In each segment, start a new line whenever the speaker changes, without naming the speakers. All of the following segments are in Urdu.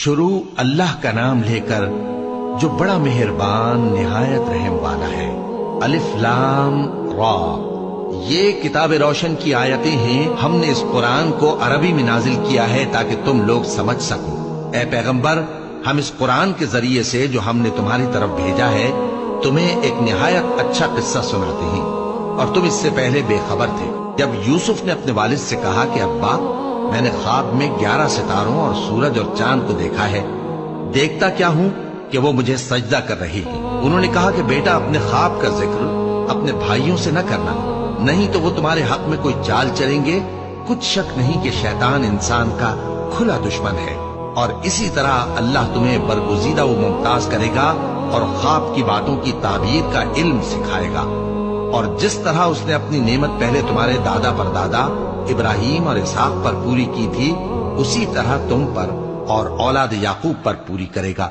شروع اللہ کا نام لے کر جو بڑا مہربان نہایت رحم والا ہے۔ الف لام را، یہ کتاب روشن کی آیتیں ہیں۔ ہم نے اس قرآن کو عربی میں نازل کیا ہے تاکہ تم لوگ سمجھ سکو۔ اے پیغمبر، ہم اس قرآن کے ذریعے سے جو ہم نے تمہاری طرف بھیجا ہے تمہیں ایک نہایت اچھا قصہ سناتے ہیں، اور تم اس سے پہلے بے خبر تھے۔ جب یوسف نے اپنے والد سے کہا کہ ابا، میں نے خواب میں 11 ستاروں اور سورج اور چاند کو دیکھا ہے، دیکھتا کیا ہوں کہ وہ مجھے سجدہ کر رہی ہیں۔ انہوں نے کہا کہ بیٹا، اپنے خواب کا ذکر اپنے بھائیوں سے نہ کرنا، نہیں تو وہ تمہارے حق میں کوئی چال چلیں گے۔ کچھ شک نہیں کہ شیطان انسان کا کھلا دشمن ہے، اور اسی طرح اللہ تمہیں برگزیدہ و ممتاز کرے گا اور خواب کی باتوں کی تعبیر کا علم سکھائے گا، اور جس طرح اس نے اپنی نعمت پہلے تمہارے دادا پر دادا ابراہیم اور اسحاق پر پوری کی تھی، اسی طرح تم پر اور اولاد یعقوب پر پوری کرے گا۔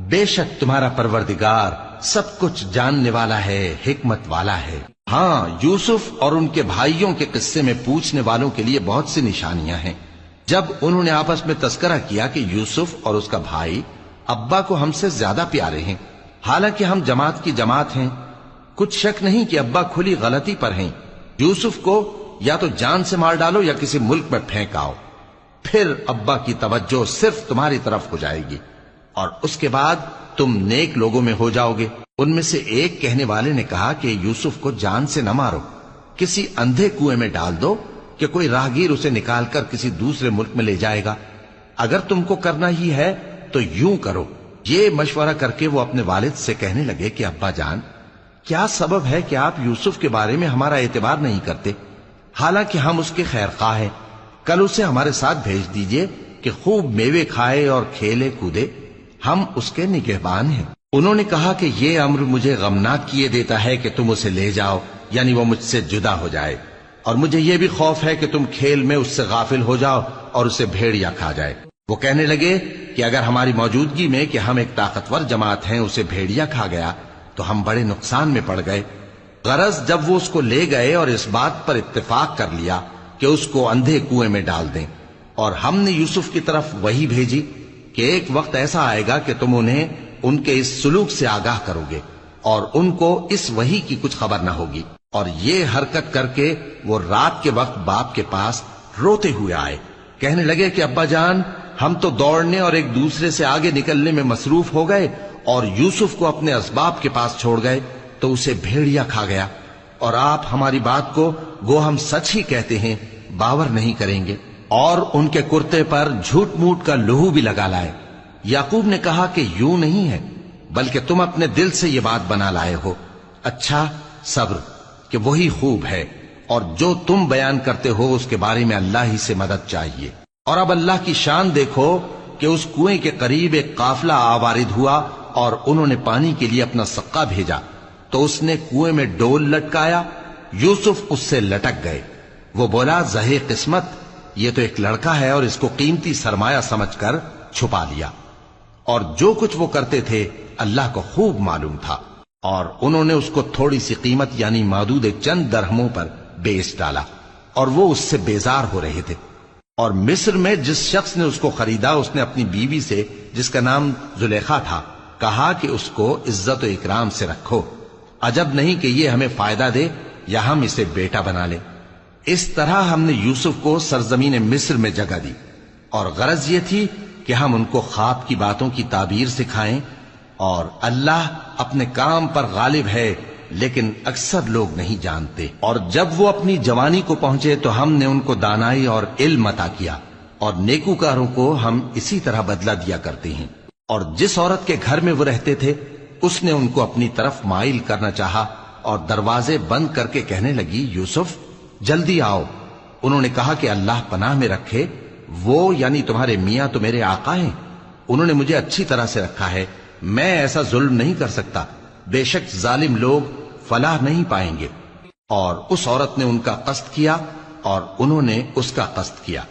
بے شک تمہارا پروردگار سب کچھ جاننے والا ہے، حکمت والا ہے۔ ہاں، یوسف اور ان کے بھائیوں کے قصے میں پوچھنے والوں کے لیے بہت سی نشانیاں ہیں۔ جب انہوں نے آپس میں تذکرہ کیا کہ یوسف اور اس کا بھائی ابا کو ہم سے زیادہ پیارے ہیں، حالانکہ ہم جماعت کی جماعت ہیں، کچھ شک نہیں کہ ابا کھلی غلطی پر ہیں۔ یوسف کو یا تو جان سے مار ڈالو یا کسی ملک میں پھینک آؤ، پھر ابا کی توجہ صرف تمہاری طرف ہو جائے گی، اور اس کے بعد تم نیک لوگوں میں ہو جاؤ گے۔ ان میں سے ایک کہنے والے نے کہا کہ یوسف کو جان سے نہ مارو، کسی اندھے کنویں میں ڈال دو کہ کوئی راہگیر اسے نکال کر کسی دوسرے ملک میں لے جائے گا۔ اگر تم کو کرنا ہی ہے تو یوں کرو۔ یہ مشورہ کر کے وہ اپنے والد سے کہنے لگے کہ ابا جان، کیا سبب ہے کہ آپ یوسف کے بارے میں ہمارا اعتبار نہیں کرتے؟ حالانکہ ہم اس کے خیر خواہ ہیں۔ کل اسے ہمارے ساتھ بھیج دیجئے کہ خوب میوے کھائے اور کھیلے کودے، ہم اس کے نگہبان ہیں۔ انہوں نے کہا کہ یہ امر مجھے غمناک کیے دیتا ہے کہ تم اسے لے جاؤ، یعنی وہ مجھ سے جدا ہو جائے، اور مجھے یہ بھی خوف ہے کہ تم کھیل میں اس سے غافل ہو جاؤ اور اسے بھیڑیا کھا جائے۔ وہ کہنے لگے کہ اگر ہماری موجودگی میں کہ ہم ایک طاقتور جماعت ہیں اسے بھیڑیا کھا گیا تو ہم بڑے نقصان میں پڑ گئے۔ غرض جب وہ اس کو لے گئے اور اس بات پر اتفاق کر لیا کہ اس کو اندھے کنویں میں ڈال دیں، اور ہم نے یوسف کی طرف وحی بھیجی کہ ایک وقت ایسا آئے گا کہ تم انہیں ان کے اس سلوک سے آگاہ کرو گے، اور ان کو اس وحی کی کچھ خبر نہ ہوگی۔ اور یہ حرکت کر کے وہ رات کے وقت باپ کے پاس روتے ہوئے آئے، کہنے لگے کہ ابا جان، ہم تو دوڑنے اور ایک دوسرے سے آگے نکلنے میں مصروف ہو گئے اور یوسف کو اپنے اسباب کے پاس چھوڑ گئے تو اسے بھیڑیا کھا گیا، اور آپ ہماری بات کو گو ہم سچ ہی کہتے ہیں باور نہیں کریں گے۔ اور ان کے کرتے پر جھوٹ موٹ کا لہو بھی لگا لائے۔ یعقوب نے کہا کہ یوں نہیں ہے، بلکہ تم اپنے دل سے یہ بات بنا لائے ہو۔ اچھا، صبر کہ وہی خوب ہے، اور جو تم بیان کرتے ہو اس کے بارے میں اللہ ہی سے مدد چاہیے۔ اور اب اللہ کی شان دیکھو کہ اس کنویں کے قریب ایک قافلہ آوارد ہوا اور انہوں نے پانی کے لیے اپنا سقا بھیجا، تو اس نے کنویں میں ڈول لٹکایا، یوسف اس سے لٹک گئے۔ وہ بولا، زہے قسمت، یہ تو ایک لڑکا ہے، اور اس کو قیمتی سرمایہ سمجھ کر چھپا لیا۔ اور جو کچھ وہ کرتے تھے اللہ کو خوب معلوم تھا، اور انہوں نے اس کو تھوڑی سی قیمت یعنی مادود چند درہموں پر بیچ ڈالا، اور وہ اس سے بیزار ہو رہے تھے۔ اور مصر میں جس شخص نے اس کو خریدا، اس نے اپنی بیوی سے جس کا نام زلیخا تھا کہا کہ اس کو عزت و اکرام سے رکھو، عجب نہیں کہ یہ ہمیں فائدہ دے یا ہم اسے بیٹا بنا لیں۔ اس طرح ہم نے یوسف کو سرزمین مصر میں جگہ دی، اور غرض یہ تھی کہ ہم ان کو خواب کی باتوں کی تعبیر سکھائیں، اور اللہ اپنے کام پر غالب ہے لیکن اکثر لوگ نہیں جانتے۔ اور جب وہ اپنی جوانی کو پہنچے تو ہم نے ان کو دانائی اور علم عطا کیا، اور نیکوکاروں کو ہم اسی طرح بدلہ دیا کرتے ہیں۔ اور جس عورت کے گھر میں وہ رہتے تھے اس نے ان کو اپنی طرف مائل کرنا چاہا، اور دروازے بند کر کے کہنے لگی، یوسف جلدی آؤ۔ انہوں نے کہا کہ اللہ پناہ میں رکھے، وہ یعنی تمہارے میاں تو میرے آقا ہیں، انہوں نے مجھے اچھی طرح سے رکھا ہے، میں ایسا ظلم نہیں کر سکتا، بے شک ظالم لوگ فلاح نہیں پائیں گے۔ اور اس عورت نے ان کا قصد کیا اور انہوں نے اس کا قصد کیا۔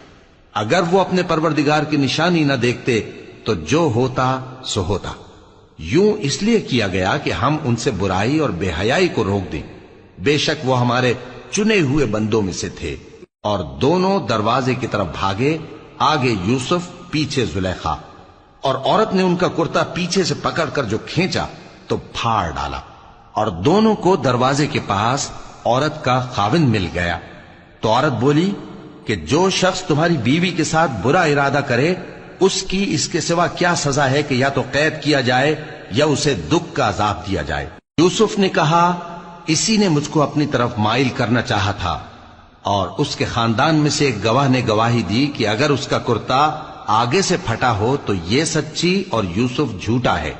اگر وہ اپنے پروردگار کی نشانی نہ دیکھتے تو جو ہوتا سو ہوتا۔ یوں اس لیے کیا گیا کہ ہم ان سے برائی اور بے حیائی کو روک دیں، بے شک وہ ہمارے چنے ہوئے بندوں میں سے تھے۔ اور دونوں دروازے کی طرف بھاگے، آگے یوسف پیچھے زلیخا۔ اور عورت نے ان کا کرتا پیچھے سے پکڑ کر جو کھینچا تو پھاڑ ڈالا، اور دونوں کو دروازے کے پاس عورت کا خاوند مل گیا۔ تو عورت بولی کہ جو شخص تمہاری بیوی کے ساتھ برا ارادہ کرے اس کی اس کے سوا کیا سزا ہے کہ یا تو قید کیا جائے یا اسے دکھ کا عذاب دیا جائے۔ یوسف نے کہا اسی نے مجھ کو اپنی طرف مائل کرنا چاہا تھا، اور اس کے خاندان میں سے ایک گواہ نے گواہی دی کہ اگر اس کا کرتا آگے سے پھٹا ہو تو یہ سچی اور یوسف جھوٹا ہے،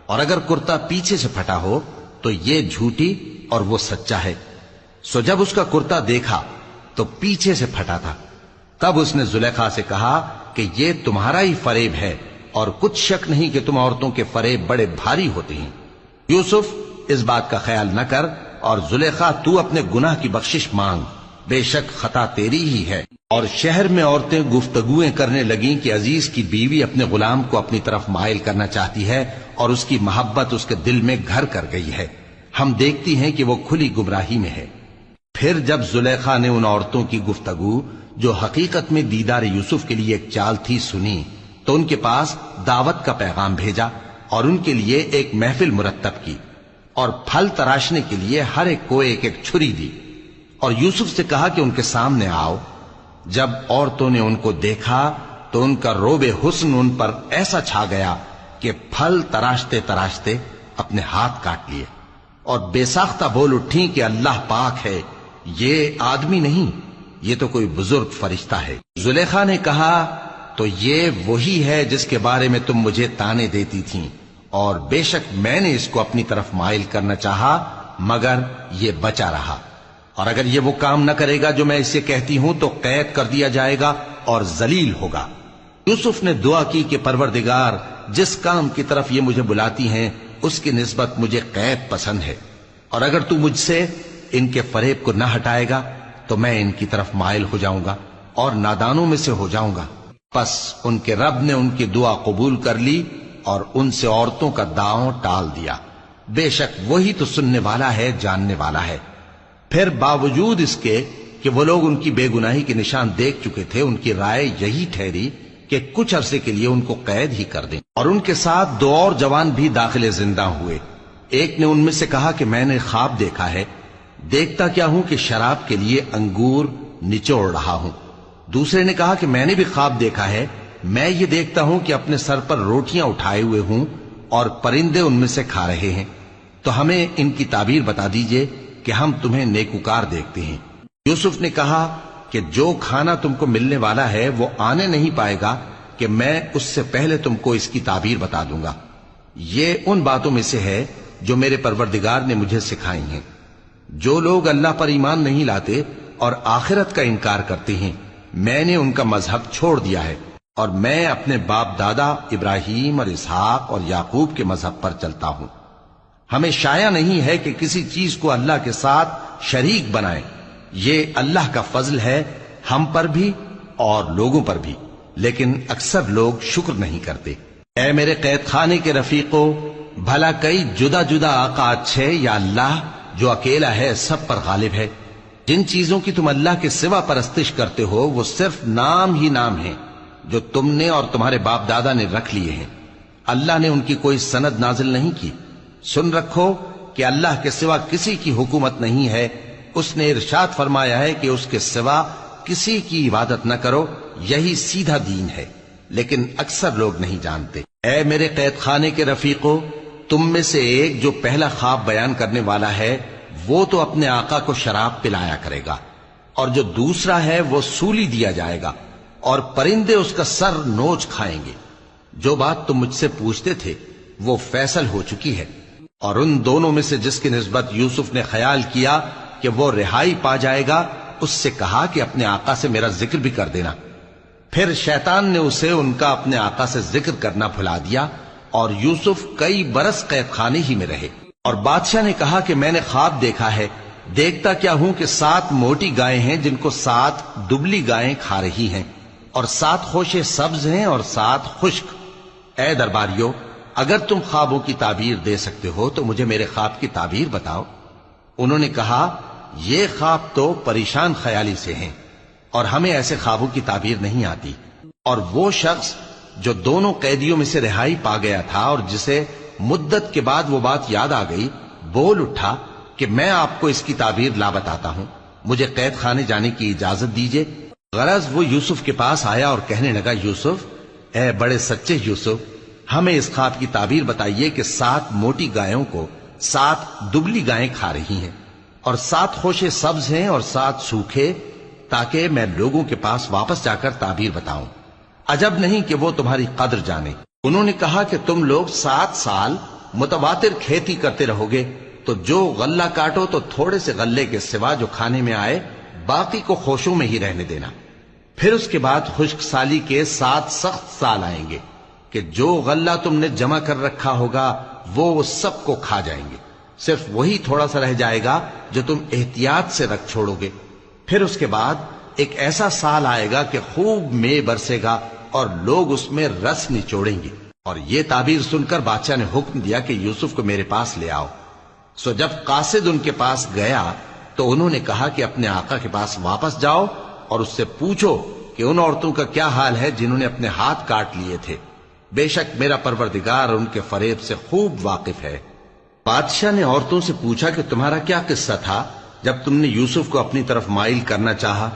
اور اگر کرتا پیچھے سے پھٹا ہو تو یہ جھوٹی اور وہ سچا ہے۔ سو جب اس کا کرتا دیکھا تو پیچھے سے پھٹا تھا، تب اس نے زلیخا سے کہا کہ یہ تمہارا ہی فریب ہے، اور کچھ شک نہیں کہ تم عورتوں کے فریب بڑے بھاری ہوتے ہیں۔ یوسف اس بات کا خیال نہ کر، اور زلیخا تو اپنے گناہ کی بخشش مانگ، بے شک خطا تیری ہی ہے۔ اور شہر میں عورتیں گفتگویں کرنے لگیں کہ عزیز کی بیوی اپنے غلام کو اپنی طرف مائل کرنا چاہتی ہے، اور اس کی محبت اس کے دل میں گھر کر گئی ہے، ہم دیکھتی ہیں کہ وہ کھلی گمراہی میں ہے۔ پھر جب زلیخا نے ان عورتوں کی گفتگو جو حقیقت میں دیدار یوسف کے لیے ایک چال تھی سنی، تو ان کے پاس دعوت کا پیغام بھیجا اور ان کے لیے ایک محفل مرتب کی، اور پھل تراشنے کے لیے ہر ایک کو ایک ایک چھری دی، اور یوسف سے کہا کہ ان کے سامنے آؤ۔ جب عورتوں نے ان کو دیکھا تو ان کا روب حسن ان پر ایسا چھا گیا کہ پھل تراشتے تراشتے اپنے ہاتھ کاٹ لیے، اور بے ساختہ بول اٹھیں کہ اللہ پاک ہے، یہ آدمی نہیں، یہ تو کوئی بزرگ فرشتہ ہے۔ زلیخا نے کہا تو یہ وہی ہے جس کے بارے میں تم مجھے تانے دیتی تھیں، اور بے شک میں نے اس کو اپنی طرف مائل کرنا چاہا مگر یہ بچا رہا، اور اگر یہ وہ کام نہ کرے گا جو میں اسے کہتی ہوں تو قید کر دیا جائے گا اور ذلیل ہوگا۔ یوسف نے دعا کی کہ پروردگار جس کام کی طرف یہ مجھے بلاتی ہیں اس کی نسبت مجھے قید پسند ہے، اور اگر تو مجھ سے ان کے فریب کو نہ ہٹائے گا تو میں ان کی طرف مائل ہو جاؤں گا اور نادانوں میں سے ہو جاؤں گا۔ پس ان کے رب نے ان کی دعا قبول کر لی اور ان سے عورتوں کا داؤں ٹال دیا، بے شک وہی تو سننے والا ہے، جاننے والا ہے۔ پھر باوجود اس کے کہ وہ لوگ ان کی بے گناہی کے نشان دیکھ چکے تھے، ان کی رائے یہی ٹھہری کہ کچھ عرصے کے لیے ان کو قید ہی کر دیں، اور ان کے ساتھ دو اور جوان بھی داخل زندہ ہوئے۔ ایک نے ان میں سے کہا کہ میں نے خواب دیکھا ہے، دیکھتا کیا ہوں کہ شراب کے لیے انگور نچوڑ رہا ہوں۔ دوسرے نے کہا کہ میں نے بھی خواب دیکھا ہے، میں یہ دیکھتا ہوں کہ اپنے سر پر روٹیاں اٹھائے ہوئے ہوں اور پرندے ان میں سے کھا رہے ہیں، تو ہمیں ان کی تعبیر بتا دیجئے کہ ہم تمہیں نیکوکار دیکھتے ہیں۔ یوسف نے کہا کہ جو کھانا تم کو ملنے والا ہے وہ آنے نہیں پائے گا کہ میں اس سے پہلے تم کو اس کی تعبیر بتا دوں گا۔ یہ ان باتوں میں سے ہے جو میرے پروردگار نے مجھے سکھائی ہیں۔ جو لوگ اللہ پر ایمان نہیں لاتے اور آخرت کا انکار کرتے ہیں، میں نے ان کا مذہب چھوڑ دیا ہے، اور میں اپنے باپ دادا ابراہیم اور اسحاق اور یعقوب کے مذہب پر چلتا ہوں۔ ہمیں شایع نہیں ہے کہ کسی چیز کو اللہ کے ساتھ شریک بنائیں، یہ اللہ کا فضل ہے ہم پر بھی اور لوگوں پر بھی، لیکن اکثر لوگ شکر نہیں کرتے۔ اے میرے قید خانے کے رفیقو، بھلا کئی جدا جدا آقا اچھے یا اللہ جو اکیلا ہے سب پر غالب ہے؟ جن چیزوں کی تم اللہ کے سوا پرستش کرتے ہو وہ صرف نام ہی نام ہیں جو تم نے اور تمہارے باپ دادا نے رکھ لیے ہیں، اللہ نے ان کی کوئی سند نازل نہیں کی۔ سن رکھو کہ اللہ کے سوا کسی کی حکومت نہیں ہے، اس نے ارشاد فرمایا ہے کہ اس کے سوا کسی کی عبادت نہ کرو، یہی سیدھا دین ہے، لیکن اکثر لوگ نہیں جانتے۔ اے میرے قید خانے کے رفیقو، تم میں سے ایک جو پہلا خواب بیان کرنے والا ہے وہ تو اپنے آقا کو شراب پلایا کرے گا، اور جو دوسرا ہے وہ سولی دیا جائے گا اور پرندے اس کا سر نوچ کھائیں گے۔ جو بات تم مجھ سے پوچھتے تھے وہ فیصل ہو چکی ہے، اور ان دونوں میں سے جس کی نسبت یوسف نے خیال کیا کہ وہ رہائی پا جائے گا، اس سے کہا کہ اپنے آقا سے میرا ذکر بھی کر دینا۔ پھر شیطان نے اسے ان کا اپنے آقا سے ذکر کرنا بھلا دیا، اور یوسف کئی برس قید خانے ہی میں رہے۔ اور بادشاہ نے کہا کہ میں نے خواب دیکھا ہے، دیکھتا کیا ہوں کہ 7 موٹی گائیں ہیں جن کو 7 دبلی گائیں کھا رہی ہیں، اور 7 خوشے سبز ہیں اور 7 خشک۔ اے درباریو، اگر تم خوابوں کی تعبیر دے سکتے ہو تو مجھے میرے خواب کی تعبیر بتاؤ۔ انہوں نے کہا یہ خواب تو پریشان خیالی سے ہیں، اور ہمیں ایسے خوابوں کی تعبیر نہیں آتی۔ اور وہ شخص جو دونوں قیدیوں میں سے رہائی پا گیا تھا اور جسے مدت کے بعد وہ بات یاد آ گئی، بول اٹھا کہ میں آپ کو اس کی تعبیر لا بتاتا ہوں، مجھے قید خانے جانے کی اجازت دیجیے۔ غرض وہ یوسف کے پاس آیا اور کہنے لگا، یوسف، اے بڑے سچے یوسف، ہمیں اس خواب کی تعبیر بتائیے کہ 7 موٹی گایوں کو 7 دبلی گائیں کھا رہی ہیں، اور 7 خوشے سبز ہیں اور 7 سوکھے، تاکہ میں لوگوں کے پاس واپس جا کر تعبیر بتاؤں۔ عجب نہیں کہ وہ تمہاری قدر جانے۔ انہوں نے کہا کہ تم لوگ 7 سال متواتر کھیتی کرتے رہو گے، تو جو غلہ کاٹو تو تھوڑے سے غلے کے سوا جو کھانے میں آئے باقی کو خوشوں میں ہی رہنے دینا۔ پھر اس کے بعد خشک سالی کے 7 سخت سال آئیں گے کہ جو غلہ تم نے جمع کر رکھا ہوگا وہ سب کو کھا جائیں گے، صرف وہی تھوڑا سا رہ جائے گا جو تم احتیاط سے رکھ چھوڑو گے۔ پھر اس کے بعد ایک ایسا سال آئے گا کہ خوب مے برسے گا اور لوگ اس میں رس نچوڑیں گے۔ اور یہ تعبیر سن کر بادشاہ نے حکم دیا کہ یوسف کو میرے پاس لے آؤ۔ سو جب قاصد ان کے پاس گیا تو انہوں نے کہا کہ اپنے آقا کے پاس واپس جاؤ اور اس سے پوچھو کہ ان عورتوں کا کیا حال ہے جنہوں نے اپنے ہاتھ کاٹ لیے تھے، بے شک میرا پروردگار ان کے فریب سے خوب واقف ہے۔ بادشاہ نے عورتوں سے پوچھا کہ تمہارا کیا قصہ تھا جب تم نے یوسف کو اپنی طرف مائل کرنا چاہا؟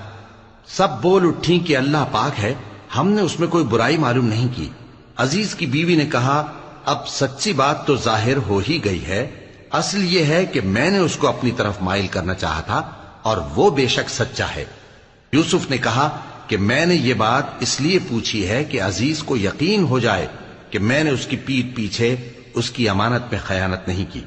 سب بول اٹھیں کہ اللہ پاک ہے، ہم نے اس میں کوئی برائی معلوم نہیں کی۔ عزیز کی بیوی نے کہا، اب سچی بات تو ظاہر ہو ہی گئی ہے، اصل یہ ہے کہ میں نے اس کو اپنی طرف مائل کرنا چاہا تھا اور وہ بے شک سچا ہے۔ یوسف نے کہا کہ میں نے یہ بات اس لیے پوچھی ہے کہ عزیز کو یقین ہو جائے کہ میں نے اس کی پیٹھ پیچھے اس کی امانت میں خیانت نہیں کی،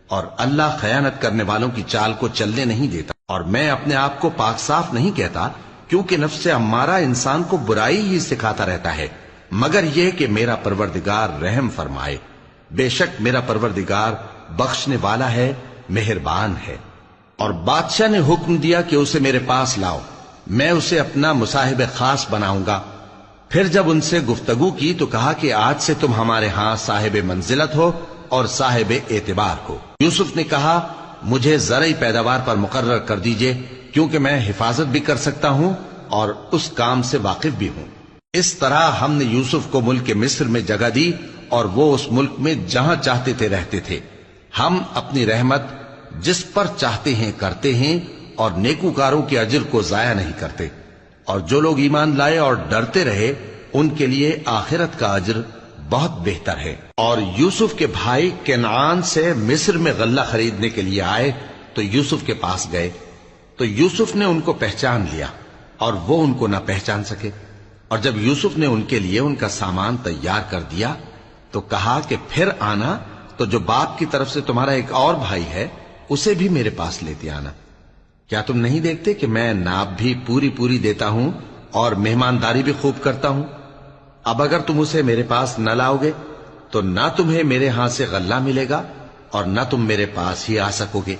اور اللہ خیانت کرنے والوں کی چال کو چلنے نہیں دیتا، اور میں اپنے آپ کو پاک صاف نہیں کہتا، کیونکہ نفس امارہ انسان کو برائی ہی سکھاتا رہتا ہے، مگر یہ کہ میرا پروردگار رحم فرمائے، بے شک میرا پروردگار بخشنے والا ہے، مہربان ہے۔ اور بادشاہ نے حکم دیا کہ اسے میرے پاس لاؤ، میں اسے اپنا مصاحب خاص بناؤں گا۔ پھر جب ان سے گفتگو کی تو کہا کہ آج سے تم ہمارے ہاں صاحب منزلت ہو اور صاحب اعتبار ہو۔ یوسف نے کہا، مجھے زرعی پیداوار پر مقرر کر دیجئے، کیونکہ میں حفاظت بھی کر سکتا ہوں اور اس کام سے واقف بھی ہوں۔ اس طرح ہم نے یوسف کو ملک مصر میں جگہ دی اور وہ اس ملک میں جہاں چاہتے تھے رہتے تھے۔ ہم اپنی رحمت جس پر چاہتے ہیں کرتے ہیں اور نیکوکاروں کے اجر کو ضائع نہیں کرتے، اور جو لوگ ایمان لائے اور ڈرتے رہے ان کے لیے آخرت کا اجر بہت بہتر ہے۔ اور یوسف کے بھائی کنعان سے مصر میں غلہ خریدنے کے لیے آئے تو یوسف کے پاس گئے، تو یوسف نے ان کو پہچان لیا اور وہ ان کو نہ پہچان سکے۔ اور جب یوسف نے ان کے لیے ان کا سامان تیار کر دیا تو کہا کہ پھر آنا تو جو باپ کی طرف سے تمہارا ایک اور بھائی ہے اسے بھی میرے پاس لیتے آنا۔ کیا تم نہیں دیکھتے کہ میں ناب بھی پوری پوری دیتا ہوں اور مہمانداری بھی خوب کرتا ہوں؟ اب اگر تم اسے میرے پاس نہ لاؤ گے تو نہ تمہیں میرے ہاں سے غلہ ملے گا اور نہ تم میرے پاس ہی آ سکو گے۔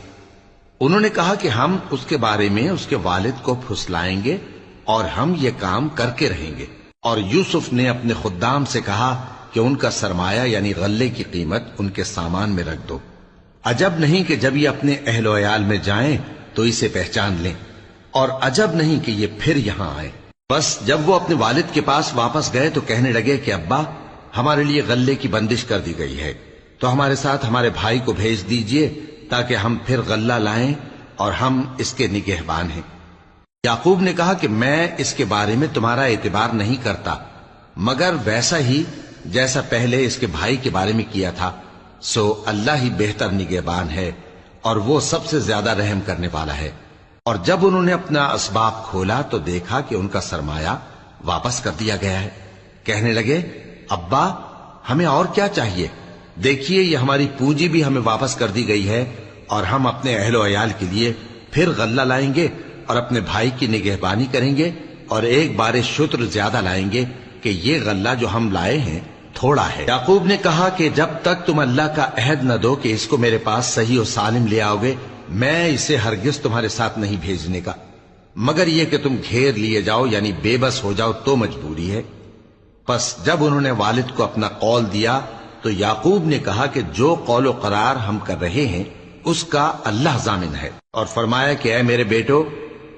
انہوں نے کہا کہ ہم اس کے بارے میں اس کے والد کو پھسلائیں گے اور ہم یہ کام کر کے رہیں گے۔ اور یوسف نے اپنے خدام سے کہا کہ ان کا سرمایہ یعنی غلے کی قیمت ان کے سامان میں رکھ دو۔ عجب نہیں کہ جب یہ اپنے اہل و عیال میں جائیں تو اسے پہچان لیں، اور عجب نہیں کہ یہ پھر یہاں آئیں۔ بس جب وہ اپنے والد کے پاس واپس گئے تو کہنے لگے کہ ابا، ہمارے لیے غلے کی بندش کر دی گئی ہے، تو ہمارے ساتھ ہمارے بھائی کو بھیج دیجئے تاکہ ہم پھر غلہ لائیں اور ہم اس کے نگہبان ہیں۔ یعقوب نے کہا کہ میں اس کے بارے میں تمہارا اعتبار نہیں کرتا، مگر ویسا ہی جیسا پہلے اس کے بھائی کے بارے میں کیا تھا، سو اللہ ہی بہتر نگہبان ہے اور وہ سب سے زیادہ رحم کرنے والا ہے۔ اور جب انہوں نے اپنا اسباب کھولا تو دیکھا کہ ان کا سرمایہ واپس کر دیا گیا ہے۔ کہنے لگے، ابا، ہمیں اور کیا چاہیے؟ دیکھیے یہ ہماری پونجی بھی ہمیں واپس کر دی گئی ہے، اور ہم اپنے اہل و عیال کے لیے پھر غلہ لائیں گے اور اپنے بھائی کی نگہبانی کریں گے، اور ایک بار شتر زیادہ لائیں گے کہ یہ غلہ جو ہم لائے ہیں تھوڑا ہے۔ یعقوب نے کہا کہ جب تک تم اللہ کا عہد نہ دو کہ اس کو میرے پاس صحیح و سالم لے آؤ گے، میں اسے ہرگز تمہارے ساتھ نہیں بھیجنے کا، مگر یہ کہ تم گھیر لیے جاؤ یعنی بے بس ہو جاؤ تو مجبوری ہے۔ پس جب انہوں نے والد کو اپنا قول دیا تو یعقوب نے کہا کہ جو قول و قرار ہم کر رہے ہیں اس کا اللہ ضامن ہے، اور فرمایا کہ اے میرے بیٹو،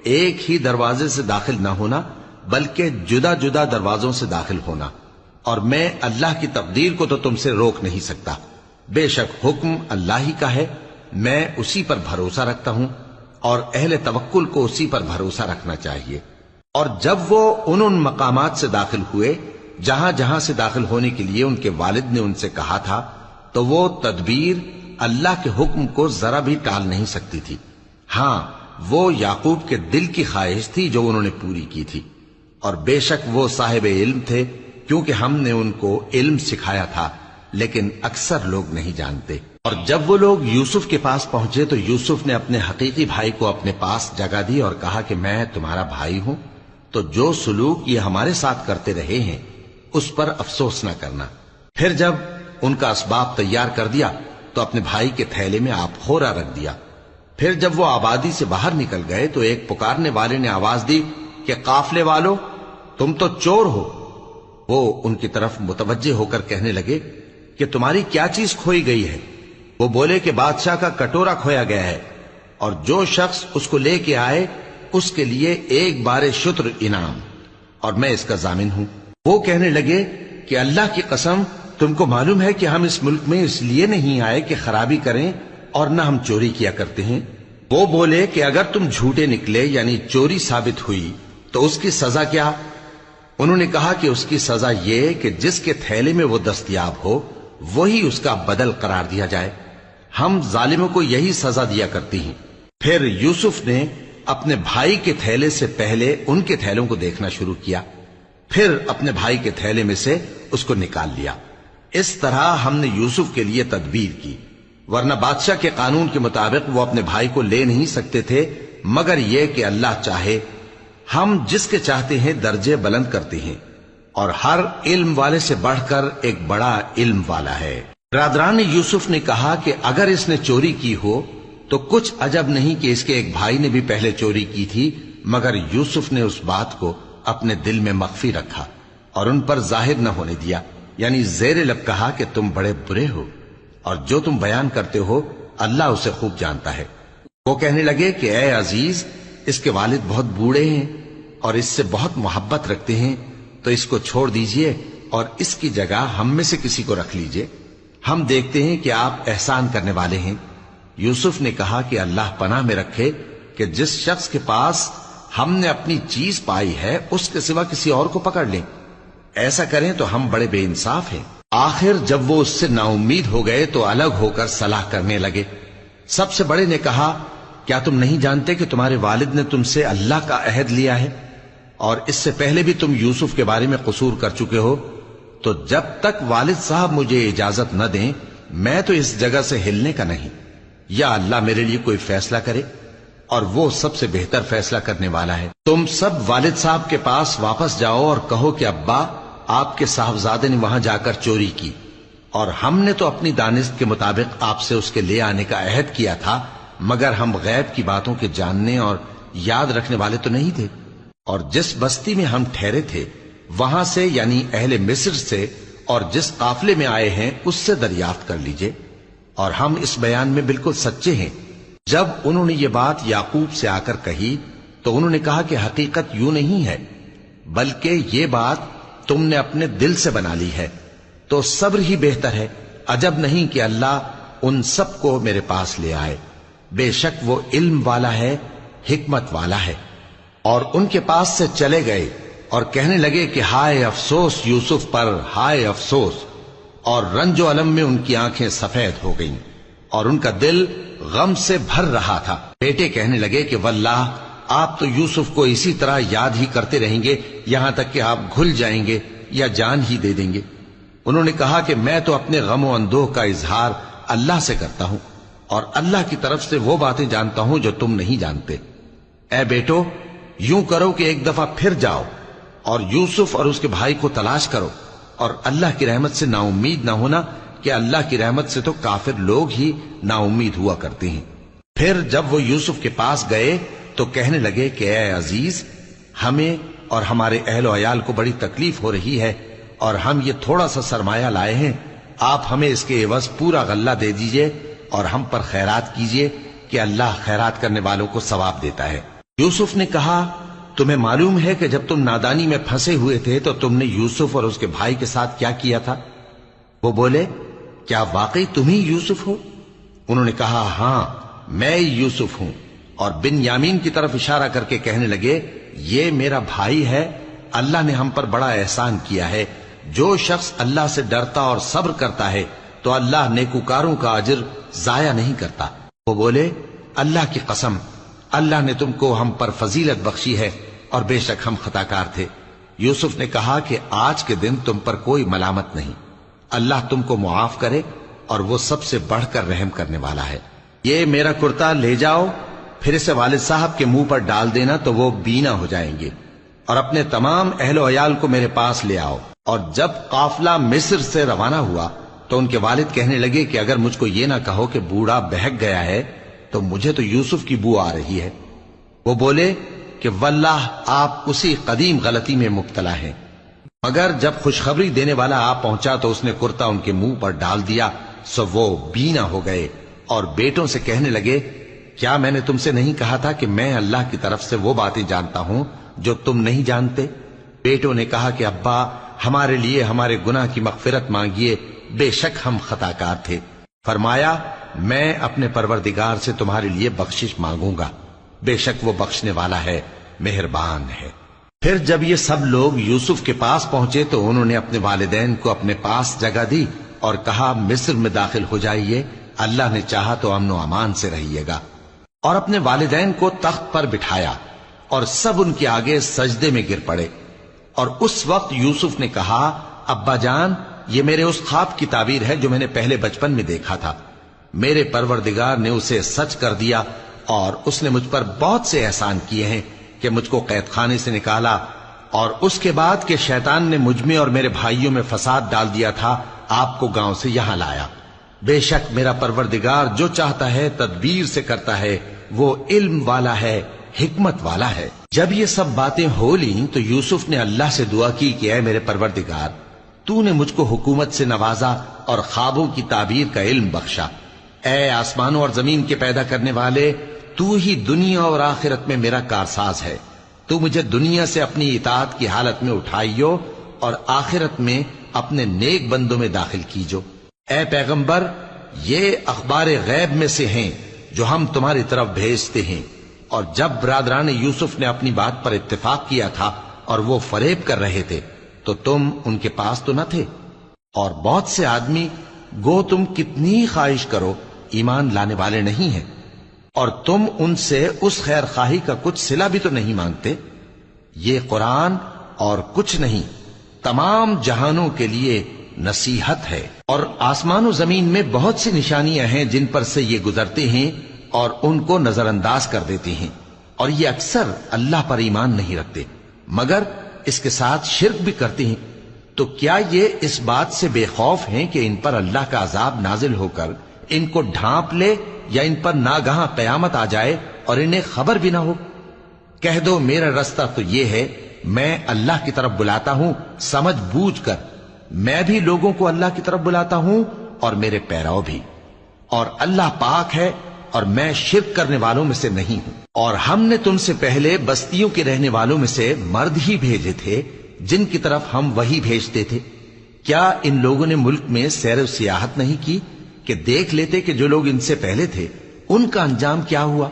ایک ہی دروازے سے داخل نہ ہونا بلکہ جدا جدا دروازوں سے داخل ہونا، اور میں اللہ کی تقدیر کو تو تم سے روک نہیں سکتا. بے شک حکم اللہ ہی کا ہے، میں اسی پر بھروسہ رکھتا ہوں، اور اہل توکل کو اسی پر بھروسہ رکھنا چاہیے. اور جب وہ ان مقامات سے داخل ہوئے جہاں جہاں سے داخل ہونے کے لیے ان کے والد نے ان سے کہا تھا، تو وہ تدبیر اللہ کے حکم کو ذرا بھی ٹال نہیں سکتی تھی. ہاں، وہ یعقوب کے دل کی خواہش تھی جو انہوں نے پوری کی تھی، اور بے شک وہ صاحب علم تھے، کیونکہ ہم نے ان کو علم سکھایا تھا، لیکن اکثر لوگ نہیں جانتے. اور جب وہ لوگ یوسف کے پاس پہنچے تو یوسف نے اپنے حقیقی بھائی کو اپنے پاس جگہ دی اور کہا کہ میں تمہارا بھائی ہوں، تو جو سلوک یہ ہمارے ساتھ کرتے رہے ہیں اس پر افسوس نہ کرنا. پھر جب ان کا اسباب تیار کر دیا تو اپنے بھائی کے تھیلے میں آپ خورا رکھ دیا. پھر جب وہ آبادی سے باہر نکل گئے تو ایک پکارنے والے نے آواز دی کہ قافلے والو، تم تو چور ہو. وہ ان کی طرف متوجہ ہو کر کہنے لگے کہ تمہاری کیا چیز کھوئی گئی ہے؟ وہ بولے کہ بادشاہ کا کٹورا کھویا گیا ہے، اور جو شخص اس کو لے کے آئے اس کے لیے ایک بار شتر انعام، اور میں اس کا ضامن ہوں. وہ کہنے لگے کہ اللہ کی قسم، تم کو معلوم ہے کہ ہم اس ملک میں اس لیے نہیں آئے کہ خرابی کریں، اور نہ ہم چوری کیا کرتے ہیں. وہ بولے کہ اگر تم جھوٹے نکلے یعنی چوری ثابت ہوئی تو اس کی سزا کیا؟ انہوں نے کہا کہ اس کی سزا یہ کہ جس کے تھیلے میں وہ دستیاب ہو وہی اس کا بدل قرار دیا جائے. ہم ظالموں کو یہی سزا دیا کرتی ہیں. پھر یوسف نے اپنے بھائی کے تھیلے سے پہلے ان کے تھیلوں کو دیکھنا شروع کیا، پھر اپنے بھائی کے تھیلے میں سے اس کو نکال لیا. اس طرح ہم نے یوسف کے لیے تدبیر کی، ورنہ بادشاہ کے قانون کے مطابق وہ اپنے بھائی کو لے نہیں سکتے تھے مگر یہ کہ اللہ چاہے. ہم جس کے چاہتے ہیں درجے بلند کرتے ہیں، اور ہر علم والے سے بڑھ کر ایک بڑا علم والا ہے. برادران یوسف نے کہا کہ اگر اس نے چوری کی ہو تو کچھ عجب نہیں کہ اس کے ایک بھائی نے بھی پہلے چوری کی تھی، مگر یوسف نے اس بات کو اپنے دل میں مخفی رکھا اور ان پر ظاہر نہ ہونے دیا، یعنی زیر لب کہا کہ تم بڑے برے ہو، اور جو تم بیان کرتے ہو اللہ اسے خوب جانتا ہے. وہ کہنے لگے کہ اے عزیز، اس کے والد بہت بوڑھے ہیں اور اس سے بہت محبت رکھتے ہیں، تو اس کو چھوڑ دیجئے اور اس کی جگہ ہم میں سے کسی کو رکھ لیجئے، ہم دیکھتے ہیں کہ آپ احسان کرنے والے ہیں. یوسف نے کہا کہ اللہ پناہ میں رکھے کہ جس شخص کے پاس ہم نے اپنی چیز پائی ہے اس کے سوا کسی اور کو پکڑ لیں، ایسا کریں تو ہم بڑے بے انصاف ہیں. آخر جب وہ اس سے نا امید ہو گئے تو الگ ہو کر صلاح کرنے لگے. سب سے بڑے نے کہا کیا تم نہیں جانتے کہ تمہارے والد نے تم سے اللہ کا عہد لیا ہے، اور اس سے پہلے بھی تم یوسف کے بارے میں قصور کر چکے ہو، تو جب تک والد صاحب مجھے اجازت نہ دیں میں تو اس جگہ سے ہلنے کا نہیں، یا اللہ میرے لیے کوئی فیصلہ کرے، اور وہ سب سے بہتر فیصلہ کرنے والا ہے. تم سب والد صاحب کے پاس واپس جاؤ اور کہو کہ ابا، آپ کے صاحبزادے نے وہاں جا کر چوری کی، اور ہم نے تو اپنی دانست کے مطابق آپ سے اس کے لے آنے کا عہد کیا تھا، مگر ہم غیب کی باتوں کے جاننے اور یاد رکھنے والے تو نہیں تھے. اور جس بستی میں ہم ٹھہرے تھے وہاں سے یعنی اہل مصر سے اور جس قافلے میں آئے ہیں اس سے دریافت کر لیجئے، اور ہم اس بیان میں بالکل سچے ہیں. جب انہوں نے یہ بات یعقوب سے آ کر کہی تو انہوں نے کہا کہ حقیقت یوں نہیں ہے، بلکہ یہ بات تم نے اپنے دل سے بنا لی ہے، تو صبر ہی بہتر ہے. عجب نہیں کہ اللہ ان سب کو میرے پاس لے آئے، بے شک وہ علم والا ہے، حکمت والا ہے. اور ان کے پاس سے چلے گئے اور کہنے لگے کہ ہائے افسوس یوسف پر، ہائے افسوس. اور رنج و الم میں ان کی آنکھیں سفید ہو گئیں اور ان کا دل غم سے بھر رہا تھا. بیٹے کہنے لگے کہ واللہ آپ تو یوسف کو اسی طرح یاد ہی کرتے رہیں گے یہاں تک کہ آپ گھل جائیں گے یا جان ہی دے دیں گے. انہوں نے کہا کہ میں تو اپنے غم و اندوہ کا اظہار اللہ سے کرتا ہوں، اور اللہ کی طرف سے وہ باتیں جانتا ہوں جو تم نہیں جانتے. اے بیٹو، یوں کرو کہ ایک دفعہ پھر جاؤ اور یوسف اور اس کے بھائی کو تلاش کرو، اور اللہ کی رحمت سے نا امید نہ ہونا کہ اللہ کی رحمت سے تو کافر لوگ ہی نا امید ہوا کرتے ہیں. پھر جب وہ یوسف کے پاس گئے تو کہنے لگے کہ اے عزیز، ہمیں اور ہمارے اہل و عیال کو بڑی تکلیف ہو رہی ہے، اور ہم یہ تھوڑا سا سرمایہ لائے ہیں، آپ ہمیں اس کے عوض پورا غلہ دے دیجئے اور ہم پر خیرات کیجئے کہ اللہ خیرات کرنے والوں کو ثواب دیتا ہے. یوسف نے کہا تمہیں معلوم ہے کہ جب تم نادانی میں پھنسے ہوئے تھے تو تم نے یوسف اور اس کے بھائی کے ساتھ کیا کیا تھا؟ وہ بولے کیا واقعی تم ہی یوسف ہو؟ انہوں نے کہا ہاں میں یوسف ہوں، اور بن یامین کی طرف اشارہ کر کے کہنے لگے یہ میرا بھائی ہے، اللہ نے ہم پر بڑا احسان کیا ہے، جو شخص اللہ سے ڈرتا اور صبر کرتا ہے تو اللہ نیکوکاروں کا اجر ضائع نہیں کرتا۔ وہ بولے اللہ کی قسم اللہ نے تم کو ہم پر فضیلت بخشی ہے اور بے شک ہم خطا کار تھے۔ یوسف نے کہا کہ آج کے دن تم پر کوئی ملامت نہیں، اللہ تم کو معاف کرے اور وہ سب سے بڑھ کر رحم کرنے والا ہے۔ یہ میرا کرتا لے جاؤ، پھر اسے والد صاحب کے منہ پر ڈال دینا تو وہ بینا ہو جائیں گے، اور اپنے تمام اہل و عیال کو میرے پاس لے آؤ۔ اور جب قافلہ مصر سے روانہ ہوا تو ان کے والد کہنے لگے کہ اگر مجھ کو یہ نہ کہو کہ بوڑھا بہک گیا ہے تو مجھے تو یوسف کی بو آ رہی ہے۔ وہ بولے کہ واللہ آپ اسی قدیم غلطی میں مبتلا ہیں۔ مگر جب خوشخبری دینے والا آپ پہنچا تو اس نے کرتا ان کے منہ پر ڈال دیا، سو وہ بینا ہو گئے اور بیٹوں سے کہنے لگے کیا میں نے تم سے نہیں کہا تھا کہ میں اللہ کی طرف سے وہ باتیں جانتا ہوں جو تم نہیں جانتے؟ بیٹوں نے کہا کہ ابا ہمارے لیے ہمارے گناہ کی مغفرت مانگیے، بے شک ہم خطا کار تھے۔ فرمایا میں اپنے پروردگار سے تمہارے لیے بخشش مانگوں گا، بے شک وہ بخشنے والا ہے، مہربان ہے۔ پھر جب یہ سب لوگ یوسف کے پاس پہنچے تو انہوں نے اپنے والدین کو اپنے پاس جگہ دی اور کہا مصر میں داخل ہو جائیے، اللہ نے چاہا تو امن و امان سے رہیے گا۔ اور اپنے والدین کو تخت پر بٹھایا اور سب ان کے آگے سجدے میں گر پڑے۔ اور اس وقت یوسف نے کہا ابا جان یہ میرے اس خواب کی تعبیر ہے جو میں نے پہلے بچپن میں دیکھا تھا، میرے پروردگار نے اسے سچ کر دیا اور اس نے مجھ پر بہت سے احسان کیے ہیں کہ مجھ کو قید خانے سے نکالا، اور اس کے بعد کہ شیطان نے مجھ میں اور میرے بھائیوں میں فساد ڈال دیا تھا آپ کو گاؤں سے یہاں لایا۔ بے شک میرا پروردگار جو چاہتا ہے تدبیر سے کرتا ہے، وہ علم والا ہے، حکمت والا ہے۔ جب یہ سب باتیں ہو لیں تو یوسف نے اللہ سے دعا کی کہ اے میرے پروردگار تو نے مجھ کو حکومت سے نوازا اور خوابوں کی تعبیر کا علم بخشا۔ اے آسمانوں اور زمین کے پیدا کرنے والے، تو ہی دنیا اور آخرت میں میرا کارساز ہے، تو مجھے دنیا سے اپنی اطاعت کی حالت میں اٹھائیو اور آخرت میں اپنے نیک بندوں میں داخل کیجو۔ اے پیغمبر یہ اخبار غیب میں سے ہیں جو ہم تمہاری طرف بھیجتے ہیں۔ اور جب برادران یوسف نے اپنی بات پر اتفاق کیا تھا اور وہ فریب کر رہے تھے تو تم ان کے پاس تو نہ تھے، اور بہت سے آدمی گو تم کتنی خواہش کرو ایمان لانے والے نہیں ہیں، اور تم ان سے اس خیر خواہی کا کچھ صلہ بھی تو نہیں مانگتے۔ یہ قرآن اور کچھ نہیں تمام جہانوں کے لیے نصیحت ہے، اور آسمان و زمین میں بہت سی نشانیاں ہیں جن پر سے یہ گزرتے ہیں اور ان کو نظر انداز کر دیتے ہیں، اور یہ اکثر اللہ پر ایمان نہیں رکھتے مگر اس کے ساتھ شرک بھی کرتے ہیں۔ تو کیا یہ اس بات سے بے خوف ہیں کہ ان پر اللہ کا عذاب نازل ہو کر ان کو ڈھانپ لے یا ان پر ناگہاں قیامت آ جائے اور انہیں خبر بھی نہ ہو؟ کہہ دو میرا رستہ تو یہ ہے، میں اللہ کی طرف بلاتا ہوں سمجھ بوجھ کر، میں بھی لوگوں کو اللہ کی طرف بلاتا ہوں اور میرے پیرو بھی، اور اللہ پاک ہے اور میں شرک کرنے والوں میں سے نہیں ہوں۔ اور ہم نے تم سے پہلے بستیوں کے رہنے والوں میں سے مرد ہی بھیجے تھے جن کی طرف ہم وہی بھیجتے تھے۔ کیا ان لوگوں نے ملک میں سیر و سیاحت نہیں کی کہ دیکھ لیتے کہ جو لوگ ان سے پہلے تھے ان کا انجام کیا ہوا؟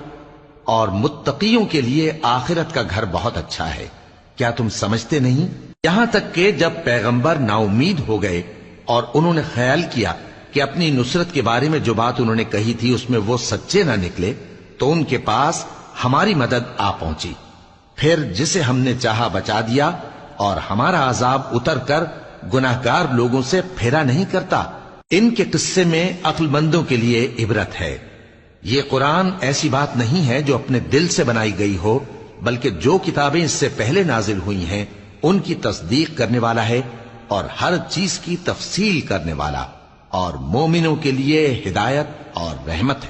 اور متقیوں کے لیے آخرت کا گھر بہت اچھا ہے، کیا تم سمجھتے نہیں؟ یہاں تک کہ جب پیغمبر نا امید ہو گئے اور انہوں نے خیال کیا کہ اپنی نصرت کے بارے میں جو بات انہوں نے کہی تھی اس میں وہ سچے نہ نکلے، تو ان کے پاس ہماری مدد آ پہنچی، پھر جسے ہم نے چاہا بچا دیا، اور ہمارا عذاب اتر کر گناہگار لوگوں سے پھیرا نہیں کرتا۔ ان کے قصے میں عقل مندوں کے لیے عبرت ہے۔ یہ قرآن ایسی بات نہیں ہے جو اپنے دل سے بنائی گئی ہو، بلکہ جو کتابیں اس سے پہلے نازل ہوئی ہیں ان کی تصدیق کرنے والا ہے اور ہر چیز کی تفصیل کرنے والا، اور مومنوں کے لیے ہدایت اور رحمت ہے۔